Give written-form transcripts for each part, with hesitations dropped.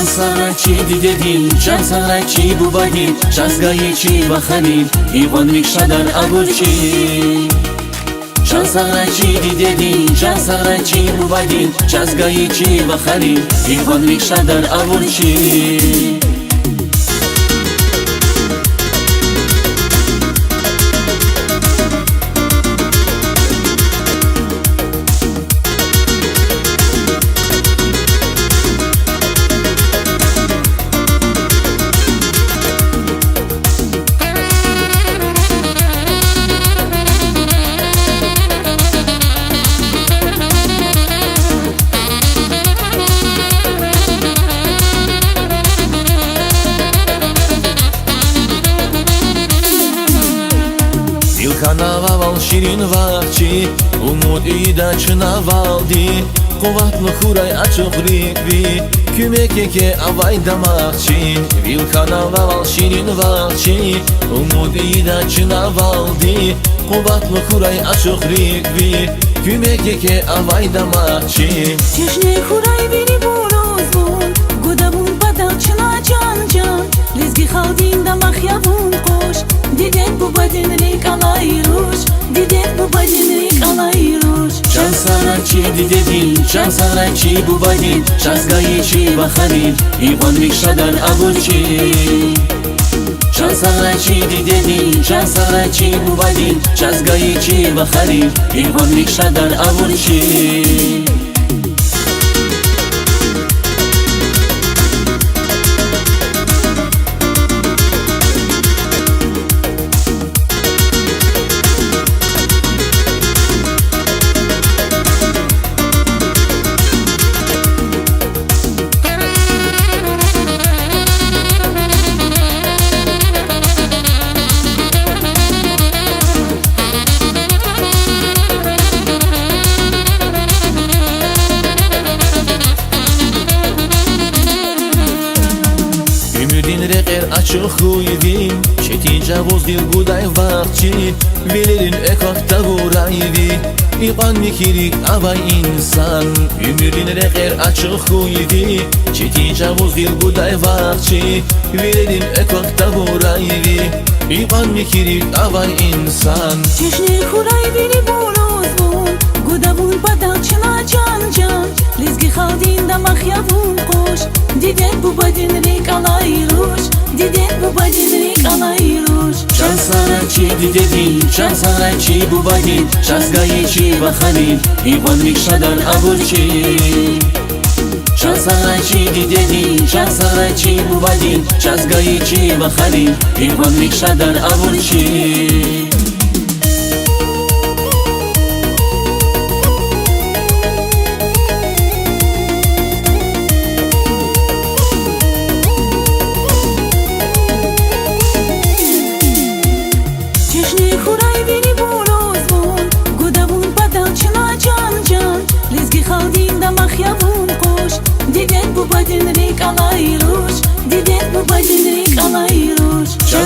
چند سرچی دیدیم چند سرچی بودیم چزگایچی و خلیم ایوان ریکشا در ابرچی چند سرچی دیدیم چند سرچی بودیم چزگایچی و خلیم ایوان ریکشا در ابرچی Kanava şirin vakti umut ida çınavaldi Kuvatlı kuray açık rikvi Kümekeke avay damakçin Vil kanava şirin vakti umut ida çınavaldi Kuvatlı kuray açık rikvi Kümekeke avay damakçin Çeşne kuray beni borozbun Godabun badal çına can can Lezgi khaldin damak yavun koş Diden bu badin rik alay ruş Diden bu badin rik alay ruş چند سرچی دیدیم چند سرچی بودیم چزگایچی و خلیم ایوان ریکشا در ابرچی چند سرچی دیدیم چند سرچی بودیم چزگایچی و خلیم ایوان ریکشا در ابرچی Açık huyvi Çeti cavuz dil guday vakti Velerin ekakta vurayvi İban mikirik avay insan Ümürin reker açık huyvi Çeti cavuz dil guday vakti Velerin ekakta vurayvi İban mikirik avay insan Çeşne kuray beni borozbun Godabun badal çına can can Lezgi khaldin damak yavun koş Diden bu badin rik alay ruş Diden bu badin rik alay ruş چند سرچی دیدیم چند سرچی بودیم چزگایچی و خلیم ایوان ریکشا در ابرچی چند سرچی دیدیم چند سرچی بودیم چزگایچی و خلیم ایوان ریکشا در ابرچی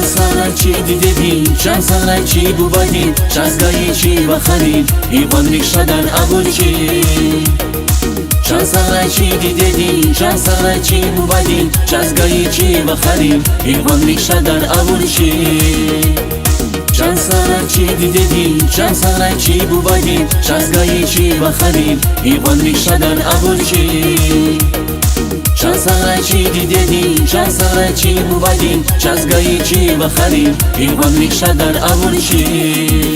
چند سرچی دیدیم چند سرچی بودیم چزگایچی و خلیم ایوان ریکشا در ابرچی چند سرچی دیدیم چند سرچی بودیم چزگایچی و خلیم ایوان ریکشا در ابرچی چند سرچی دیدیم چند سرچی بودیم چزگایچی و خلیم ایوان ریکشا در ابرچی چند سرچی دیدیم چند سرچی بودیم چزگایچی و خلیم ایوان ریکشا در ابرچی